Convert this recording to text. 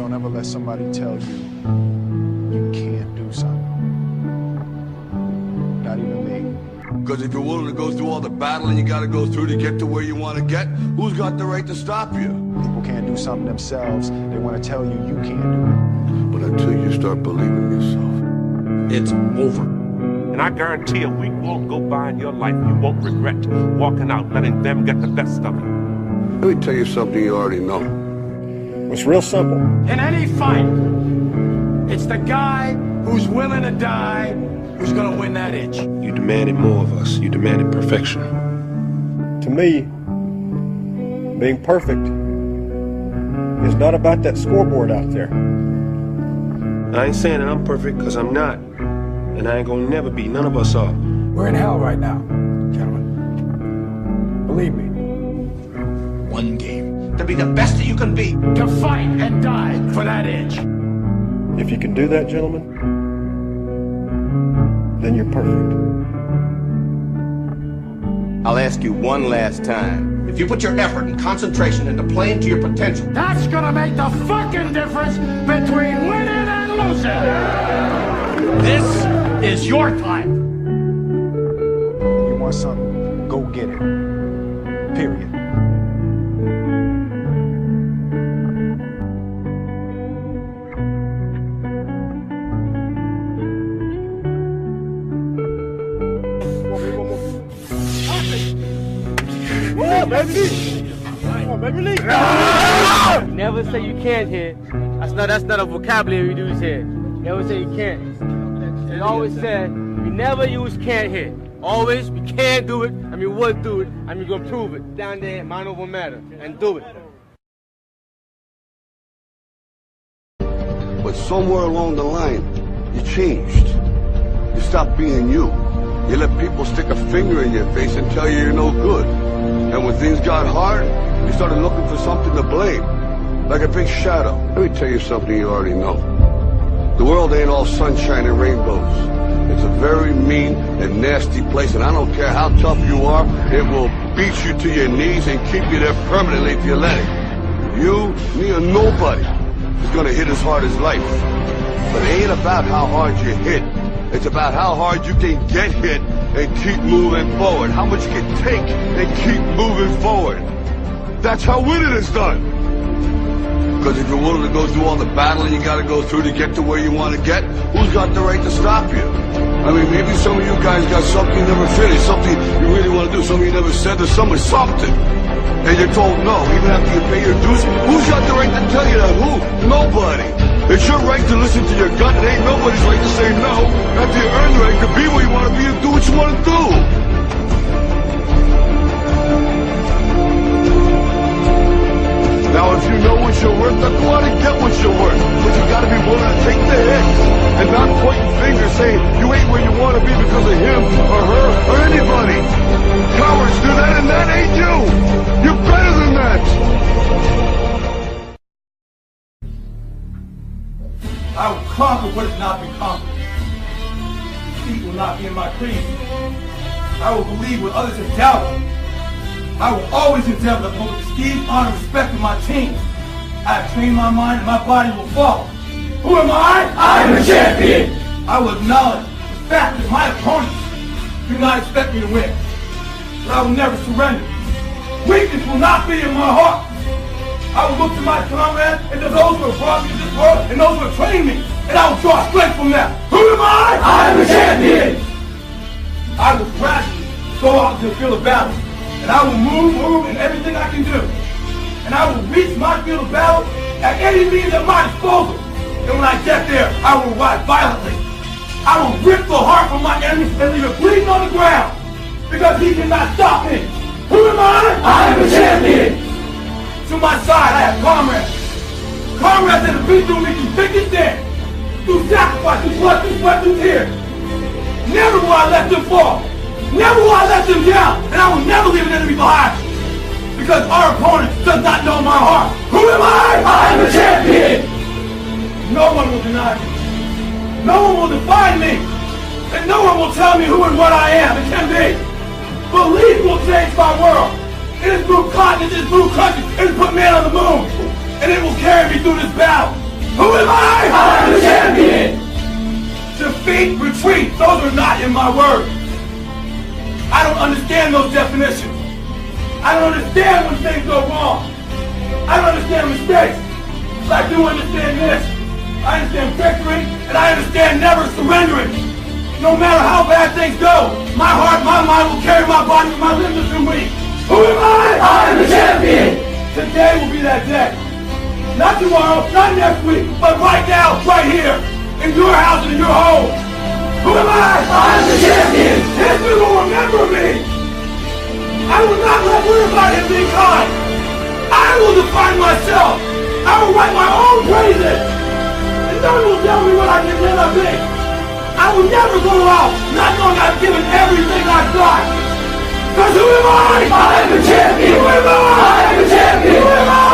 Don't ever let somebody tell you you can't do something. Not even me. Because if you're willing to go through all the battling you gotta go through to get to where you want to get, who's got the right to stop you? People can't do something themselves. They want to tell you you can't do it. But until you start believing yourself, it's over. And I guarantee a week won't go by in your life you won't regret walking out, letting them get the best of you. Let me tell you something you already know. It's real simple. In any fight, it's the guy who's willing to die who's gonna win that itch. You demanded more of us. You demanded perfection. To me, being perfect is not about that scoreboard out there. I ain't saying that I'm perfect, because I'm not. And I ain't gonna never be. None of us are. We're in hell right now, gentlemen. Believe me. One game. To be the best that you can be. To fight and die for that itch. If you can do that, gentlemen, then you're perfect. I'll ask you one last time. If you put your effort and concentration into playing to your potential, that's gonna make the fucking difference between winning and losing. This is your time. You want something, go get it. Period. Never say you can't hit. That's not a vocabulary we use here. Never say you can't. It always said we never use can't hit. Always we can do it, and we would do it, and we're gonna prove it down there, mind over matter, and do it. But somewhere along the line, you changed. You stopped being you. You let people stick a finger in your face and tell you you're no good. And when things got hard, you started looking for something to blame, like a big shadow. Let me tell you something you already know. The world ain't all sunshine and rainbows. It's a very mean and nasty place, and I don't care how tough you are, it will beat you to your knees and keep you there permanently if you let it. You, me, or nobody is gonna hit as hard as life. But it ain't about how hard you hit. It's about how hard you can get hit and keep moving forward. How much you can take and keep moving forward. That's how winning is done. Because if you're willing to go through all the battling you gotta go through to get to where you want to get, who's got the right to stop you? I mean, maybe some of you guys got something you never finished, something you really want to do, something you never said to someone, something. And you're told no, even after you pay your dues. Who's got the right to tell you that? Who? Nobody. It's your right to listen to your gut. It ain't nobody's right to say no. After you earn the right to be where you want to be and do what you want to do. Now, if you know what you're worth, then go out and get what you're worth. But you gotta be willing to take the hits and not pointing fingers saying you ain't where you want to be because of him or her or anybody. Cowards do that, and that ain't you. You're better than that. I will conquer what has not been conquered. Defeat will not be in my creed. I will believe what others have doubted. I will always endeavor to uphold esteem, honor, and respect of my team. I have trained my mind and my body will follow. Who am I? I am a champion! I will acknowledge the fact that my opponents do not expect me to win. But I will never surrender. Weakness will not be in my heart. I will look to my comrades and to those who have brought me to this world and those who have trained me, and I will draw strength from them. Who am I? I am a champion! I will gradually go out into the field of battle, and I will move in everything I can do. And I will reach my field of battle at any means at my disposal. And when I get there, I will ride violently. I will rip the heart from my enemy and leave it bleeding on the ground, because he cannot stop me. Who am I? I am a champion! To my side, I have comrades. Comrades that have been through me through thick and thin, through sacrifice, through blood, through sweat, through tears. Never will I let them fall. Never will I let them down. And I will never leave an enemy behind. Because our opponent does not know my heart. Who am I? I am a champion. No one will deny me. No one will define me. And no one will tell me who and what I am and can be. Belief will change my world. It has moved continents, it has moved countries, it has put man on the moon. And it will carry me through this battle. Who am I? I'm the champion! Defeat, retreat, those are not in my words. I don't understand those definitions. I don't understand when things go wrong. I don't understand mistakes. But I do understand this. I understand victory, and I understand never surrendering. No matter how bad things go, my heart, my mind will carry my body when my limbs are too weak. Who am I? I'm the champion! Today will be that day. Not tomorrow, not next week, but right now, right here, in your house and in your home. Who am I? I'm the champion! History will remember me! I will not let anybody be kind. I will define myself. I will write my own praises. And no one will tell me what I can never be. I will never go out not knowing I've given everything I've got. Because who am I? I'm the champion! Who am I? I'm the champion! Who am I?